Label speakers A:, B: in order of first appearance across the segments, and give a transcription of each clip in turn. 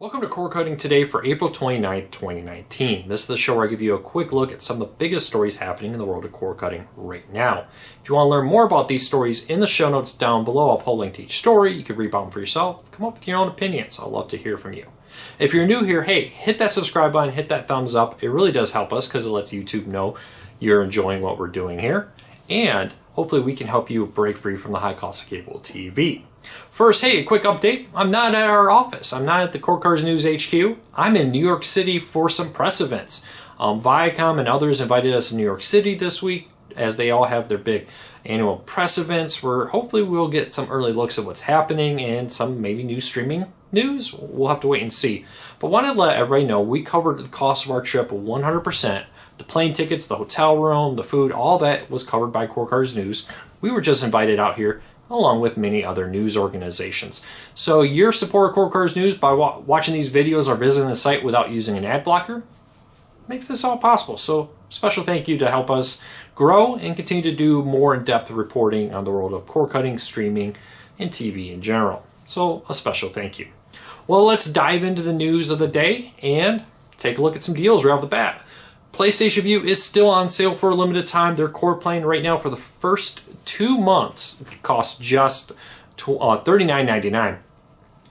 A: Welcome to Cord Cutting today for April 29th, 2019. This is the show where I give you a quick look at some of the biggest stories happening in the world of cord cutting right now. If you want to learn more about these stories, in the show notes down below, I'll put a link to each story. You can read about them for yourself, come up with your own opinions. I'd love to hear from you. If you're new here, hey, hit that subscribe button, hit that thumbs up. It really does help us because it lets YouTube know you're enjoying what we're doing here. And hopefully we can help you break free from the high cost of cable TV. First, hey, a quick update. I'm not at our office. I'm not at the Cord Cars News HQ. I'm in New York City for some press events. Viacom and others invited us to New York City this week as they all have their big annual press events where hopefully we'll get some early looks at what's happening and some maybe new streaming news. We'll have to wait and see. But wanted to let everybody know we covered the cost of our trip 100%. The plane tickets, the hotel room, the food, all that was covered by Cord Cars News. We were just invited out here along with many other news organizations. So your support of Cord Cars News by watching these videos or visiting the site without using an ad blocker makes this all possible. So special thank you to help us grow and continue to do more in-depth reporting on the world of cord cutting, streaming, and TV in general. So a special thank you. Well, let's dive into the news of the day and take a look at some deals right off the bat. PlayStation Vue is still on sale for a limited time. Their core plan right now for the first 2 months costs just $39.99.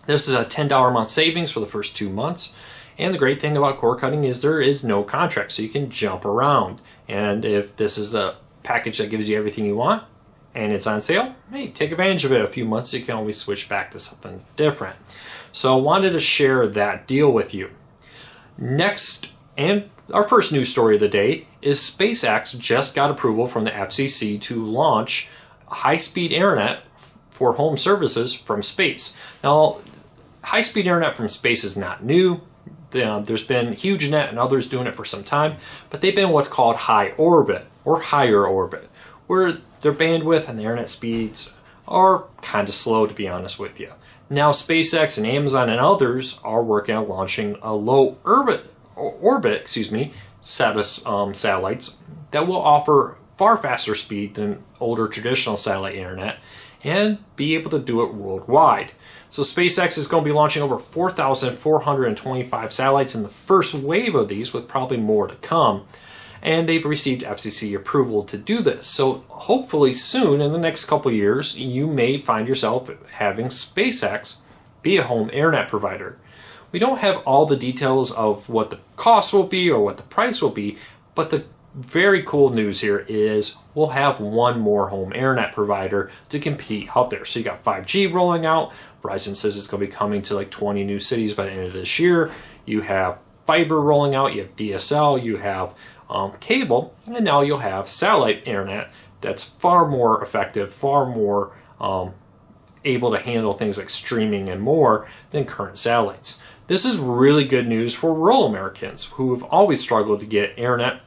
A: This is a $10 a month savings for the first 2 months. And the great thing about cord cutting is there is no contract, so you can jump around. And if this is a package that gives you everything you want and it's on sale, hey, take advantage of it. A few months, you can always switch back to something different. So I wanted to share that deal with you. Next, and our first news story of the day is SpaceX just got approval from the FCC to launch high-speed internet for home services from space. Now, high-speed internet from space is not new. There's been HughesNet and others doing it for some time, but they've been what's called high orbit or higher orbit, where their bandwidth and the internet speeds are kind of slow, to be honest with you. Now, SpaceX and Amazon and others are working on launching a low orbit satellites that will offer far faster speed than older traditional satellite internet and be able to do it worldwide. So SpaceX is going to be launching over 4,425 satellites in the first wave of these, with probably more to come. And they've received FCC approval to do this. So hopefully soon, in the next couple years, you may find yourself having SpaceX be a home internet provider. We don't have all the details of what the cost will be or what the price will be, but the very cool news here is we'll have one more home internet provider to compete out there. So you got 5G rolling out. Verizon says it's going to be coming to like 20 new cities by the end of this year. You have fiber rolling out. You have DSL. You have cable. And now you'll have satellite internet that's far more effective, far more able to handle things like streaming and more than current satellites. This is really good news for rural Americans who have always struggled to get internet.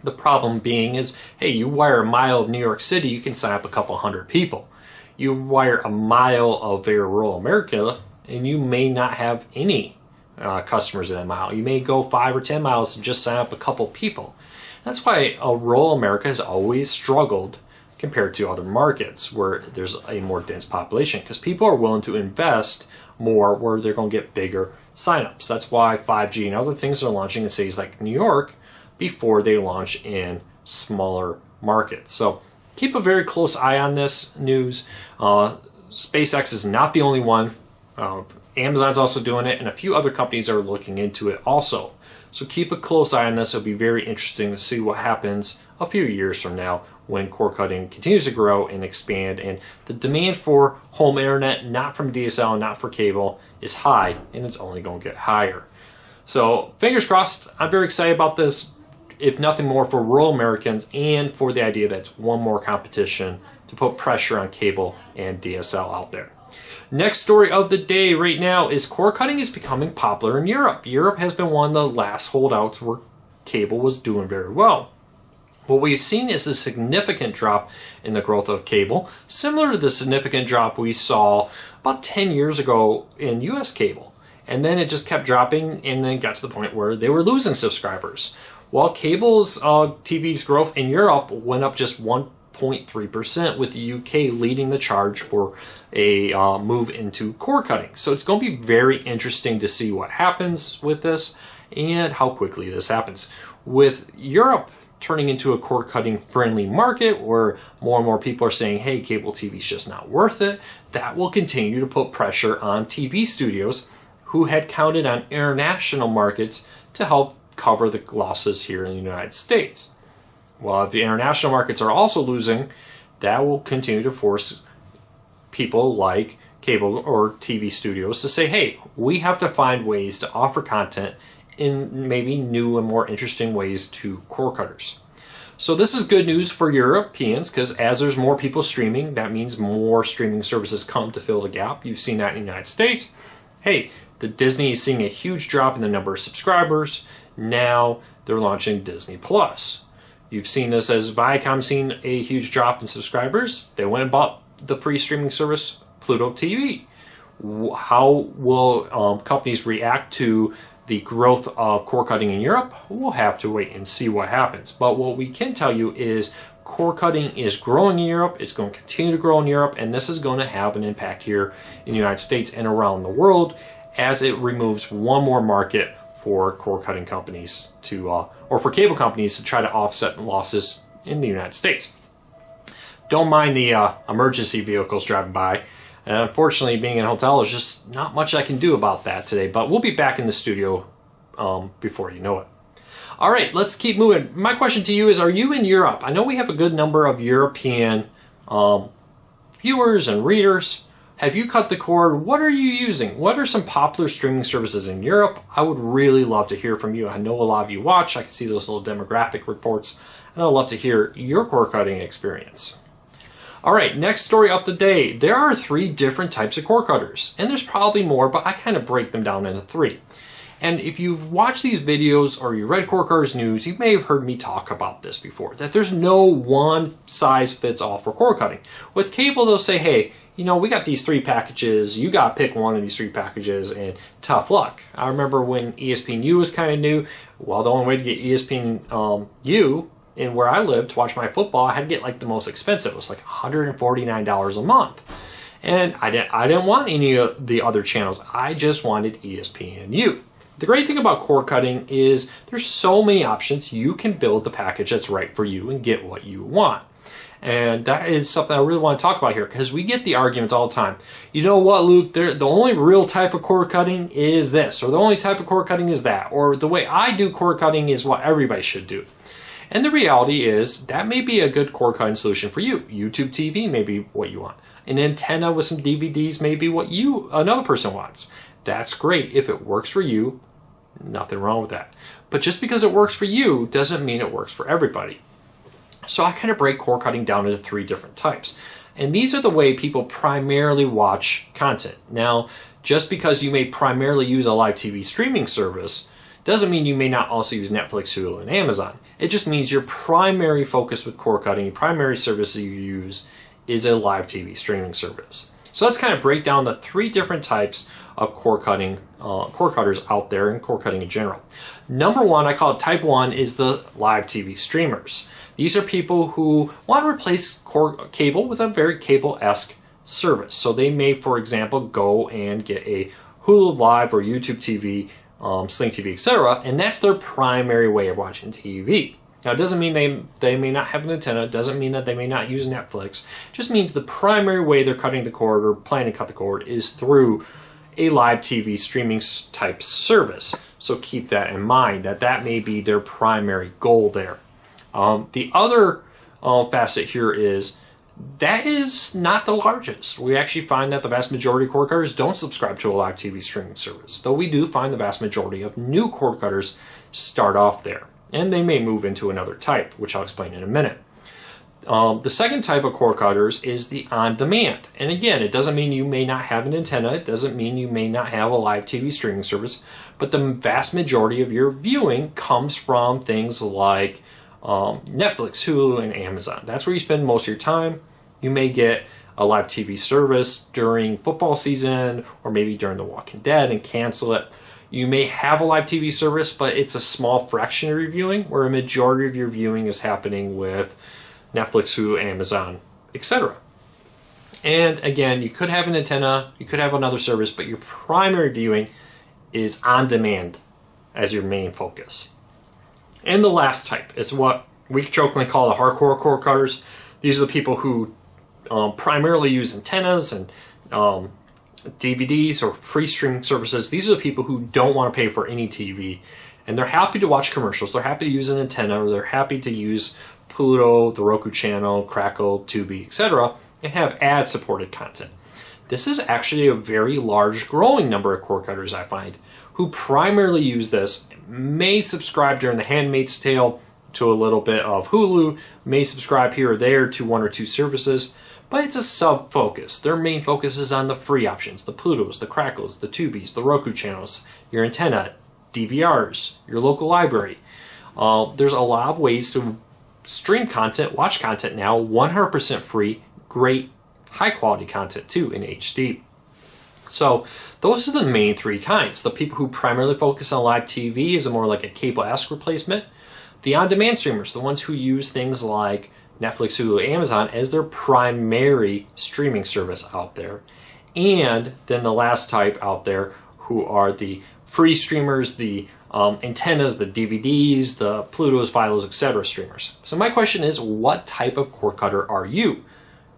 A: The problem being is, hey, you wire a mile of New York City, you can sign up a couple hundred people. You wire a mile of very rural America, and you may not have any customers in that mile. You may go 5 or 10 miles and just sign up a couple people. That's why rural America has always struggled compared to other markets where there's a more dense population, because people are willing to invest more where they're going to get bigger signups. That's why 5G and other things are launching in cities like New York before they launch in smaller markets. So keep a very close eye on this news. SpaceX is not the only one. Amazon's also doing it, and a few other companies are looking into it also. So keep a close eye on this. It'll be very interesting to see what happens a few years from now when cord cutting continues to grow and expand, and the demand for home internet, not from DSL, not for cable, is high, and it's only going to get higher. So fingers crossed. I'm very excited about this, if nothing more for rural Americans and for the idea that it's one more competition to put pressure on cable and DSL out there. Next story of the day right now is cord cutting is becoming popular in Europe. Europe has been one of the last holdouts where cable was doing very well. What we've seen is a significant drop in the growth of cable, similar to the significant drop we saw about 10 years ago in US cable. And then it just kept dropping and then got to the point where they were losing subscribers. While cable's TV's growth in Europe went up just 1 0.3%, with the UK leading the charge for a move into cord cutting. So it's going to be very interesting to see what happens with this and how quickly this happens. With Europe turning into a cord cutting friendly market where more and more people are saying, hey, cable TV is just not worth it, that will continue to put pressure on TV studios who had counted on international markets to help cover the losses here in the United States. Well, if the international markets are also losing, that will continue to force people like cable or TV studios to say, hey, we have to find ways to offer content in maybe new and more interesting ways to cord cutters. So this is good news for Europeans, because as there's more people streaming, that means more streaming services come to fill the gap. You've seen that in the United States. Hey, the Disney is seeing a huge drop in the number of subscribers. Now they're launching Disney Plus. You've seen this as Viacom seen a huge drop in subscribers. They went and bought the free streaming service Pluto TV. How will companies react to the growth of cord cutting in Europe? We'll have to wait and see what happens. But what we can tell you is cord cutting is growing in Europe. It's going to continue to grow in Europe, and this is going to have an impact here in the United States and around the world as it removes one more market for cord cutting companies to, or for cable companies to try to offset losses in the United States. Don't mind the emergency vehicles driving by. Unfortunately, being in a hotel is just not much I can do about that today, but we'll be back in the studio before you know it. All right, let's keep moving. My question to you is, are you in Europe? I know we have a good number of European viewers and readers. Have you cut the cord? What are you using? What are some popular streaming services in Europe? I would really love to hear from you. I know a lot of you watch. I can see those little demographic reports, and I'd love to hear your cord cutting experience. All right, next story up the day. There are 3 different types of cord cutters, and there's probably more, but I kind of break them down into 3. And if you've watched these videos or you read Cord Cutters News, you may have heard me talk about this before, that there's no one size fits all for cord cutting. With cable, they'll say, hey, you know, we got these 3 packages, you got to pick one of these 3 packages, and tough luck. I remember when ESPNU was kind of new. Well, the only way to get ESPNU in where I lived to watch my football, I had to get like the most expensive. It was like $149 a month. And I didn't want any of the other channels. I just wanted ESPNU. The great thing about cord cutting is there's so many options. You can build the package that's right for you and get what you want. And that is something I really want to talk about here, because we get the arguments all the time. You know what, Luke, the only real type of cord cutting is this, or the only type of cord cutting is that, or the way I do cord cutting is what everybody should do. And the reality is that may be a good cord cutting solution for you. YouTube TV may be what you want. An antenna with some DVDs may be what another person wants. That's great. If it works for you, nothing wrong with that. But just because it works for you doesn't mean it works for everybody. So I kind of break cord cutting down into 3 different types. And these are the way people primarily watch content. Now, just because you may primarily use a live TV streaming service doesn't mean you may not also use Netflix, Hulu, and Amazon. It just means your primary focus with cord cutting, your primary service that you use is a live TV streaming service. So let's kind of break down the 3 different types of cord cutters out there and cord cutting in general. Number 1, I call it type 1, is the live TV streamers. These are people who want to replace cable with a very cable-esque service. So they may, for example, go and get a Hulu Live or YouTube TV, Sling TV, etc., and that's their primary way of watching TV. Now, it doesn't mean they may not have an antenna. It doesn't mean that they may not use Netflix. It just means the primary way they're cutting the cord or planning to cut the cord is through a live TV streaming type service. So keep that in mind, that may be their primary goal there. The other facet here is that is not the largest. We actually find that the vast majority of cord cutters don't subscribe to a live TV streaming service, though we do find the vast majority of new cord cutters start off there, and they may move into another type, which I'll explain in a minute. The second type of cord cutters is the on-demand. And again, it doesn't mean you may not have an antenna. It doesn't mean you may not have a live TV streaming service. But the vast majority of your viewing comes from things like Netflix, Hulu, and Amazon. That's where you spend most of your time. You may get a live TV service during football season or maybe during The Walking Dead and cancel it. You may have a live TV service, but it's a small fraction of your viewing, where a majority of your viewing is happening with Netflix, Hulu, Amazon, etc. And again, you could have an antenna, you could have another service, but your primary viewing is on demand as your main focus. And the last type is what we jokingly call the hardcore cord cutters. These are the people who primarily use antennas and DVDs or free streaming services. These are the people who don't want to pay for any TV, and they're happy to watch commercials. They're happy to use an antenna, or they're happy to use Pluto, the Roku channel, Crackle, Tubi, etc., and have ad-supported content. This is actually a very large growing number of cord cutters, I find, who primarily use this, may subscribe during The Handmaid's Tale to a little bit of Hulu, may subscribe here or there to one or two services, but it's a sub-focus. Their main focus is on the free options, the Plutos, the Crackles, the Tubis, the Roku channels, your antenna, DVRs, your local library. There's a lot of ways to stream content, watch content now, 100% free, great, high-quality content too in HD. So those are the main three kinds. The people who primarily focus on live TV is more like a cable-esque replacement. The on-demand streamers, the ones who use things like Netflix, Hulu, Amazon as their primary streaming service out there. And then the last type out there who are the free streamers, the antennas, the DVDs, the Plutos, Philos, etc. streamers. So my question is, what type of cord cutter are you?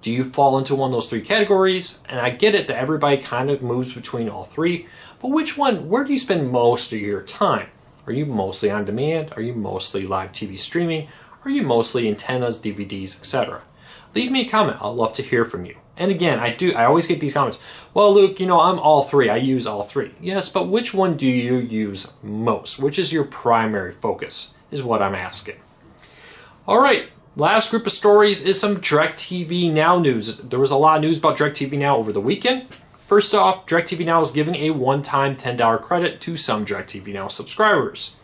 A: Do you fall into one of those three categories? And I get it that everybody kind of moves between all three, but which one, where do you spend most of your time? Are you mostly on demand? Are you mostly live TV streaming? Are you mostly antennas, DVDs, etc.? Leave me a comment. I'd love to hear from you. And again, I always get these comments. Well, Luke, I'm all three. I use all three. Yes, but which one do you use most? Which is your primary focus, is what I'm asking. All right, last group of stories is some DIRECTV Now news. There was a lot of news about DIRECTV Now over the weekend. First off, DIRECTV Now is giving a one-time $10 credit to some DIRECTV Now subscribers.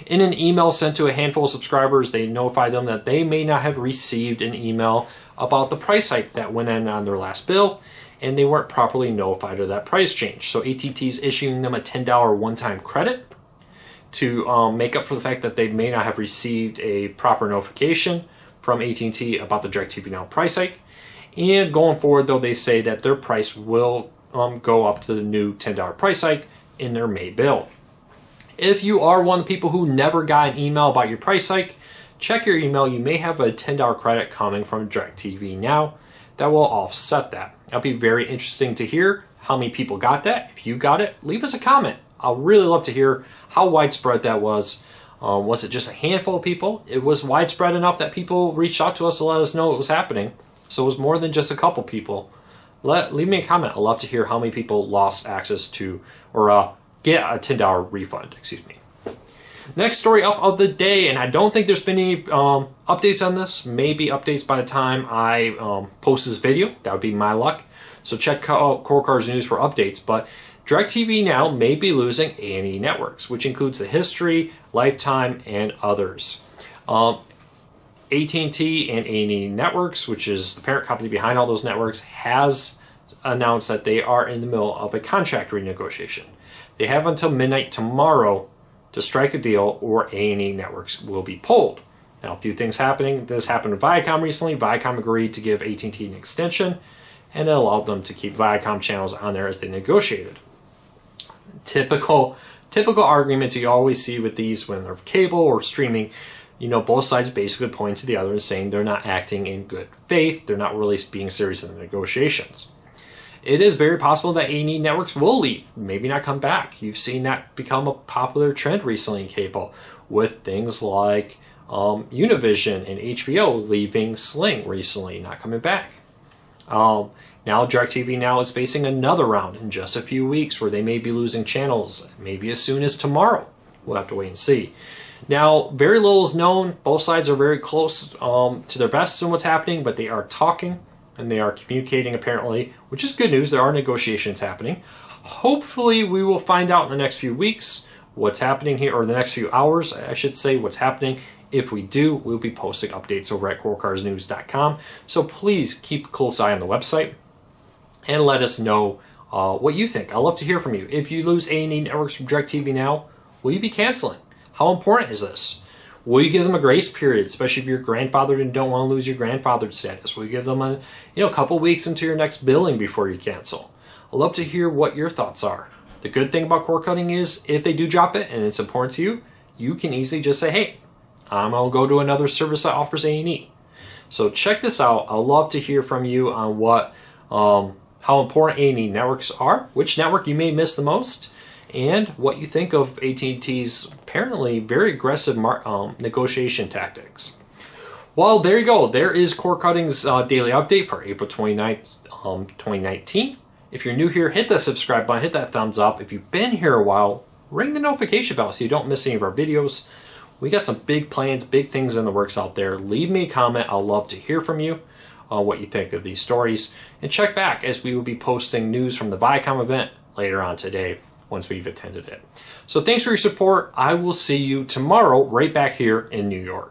A: In an email sent to a handful of subscribers, they notified them that they may not have received an email about the price hike that went in on their last bill, and they weren't properly notified of that price change. So AT&T is issuing them a $10 one-time credit to make up for the fact that they may not have received a proper notification from AT&T about the DIRECTV Now price hike. And going forward, though, they say that their price will go up to the new $10 price hike in their May bill. If you are one of the people who never got an email about your price hike, check your email. You may have a $10 credit coming from DIRECTV Now that will offset that. That'll be very interesting to hear how many people got that. If you got it, leave us a comment. I'll really love to hear how widespread that was. Was it just a handful of people? It was widespread enough that people reached out to us to let us know it was happening. So it was more than just a couple people. Leave me a comment. I'd love to hear how many people lost access to or get a $10 refund. Excuse me. Next story up of the day, and I don't think there's been any updates on this. Maybe updates by the time I post this video. That would be my luck. So check out Core Cars News for updates. But DIRECTV Now may be losing A&E networks, which includes the History, Lifetime, and others. AT&T and A&E Networks, which is the parent company behind all those networks, has announced that they are in the middle of a contract renegotiation. They have until midnight tomorrow to strike a deal, or A&E Networks will be pulled. Now, a few things happening. This happened with Viacom recently. Viacom agreed to give AT&T an extension, and it allowed them to keep Viacom channels on there as they negotiated. Typical arguments you always see with these when they're cable or streaming. Both sides basically point to the other and saying they're not acting in good faith. They're not really being serious in the negotiations. It is very possible that A&E Networks will leave, maybe not come back. You've seen that become a popular trend recently in cable with things like Univision and HBO leaving Sling recently, not coming back. Now DIRECTV Now is facing another round in just a few weeks where they may be losing channels, maybe as soon as tomorrow. We'll have to wait and see. Now, very little is known. Both sides are very close to their best in what's happening, but they are talking and they are communicating apparently, which is good news. There are negotiations happening. Hopefully, we will find out in the next few weeks what's happening here, or the next few hours, I should say, what's happening. If we do, we'll be posting updates over at corecarsnews.com. So please keep a close eye on the website and let us know what you think. I'd love to hear from you. If you lose A&E Networks from DIRECTV Now, will you be canceling? How important is this? Will you give them a grace period, especially if you're grandfathered and don't want to lose your grandfathered status? Will you give them a couple weeks into your next billing before you cancel? I'd love to hear what your thoughts are. The good thing about cord cutting is if they do drop it and it's important to you, you can easily just say, hey, I'm going to go to another service that offers A&E. So check this out. I'd love to hear from you on how important A&E networks are, which network you may miss the most, and what you think of AT&T's apparently very aggressive negotiation tactics. Well, there you go. There is Cord Cutting's daily update for April 29th, 2019. If you're new here, hit that subscribe button, hit that thumbs up. If you've been here a while, ring the notification bell so you don't miss any of our videos. We got some big plans, big things in the works out there. Leave me a comment. I'll love to hear from you on what you think of these stories. And check back as we will be posting news from the Viacom event later on today once we've attended it. So thanks for your support. I will see you tomorrow right back here in New York.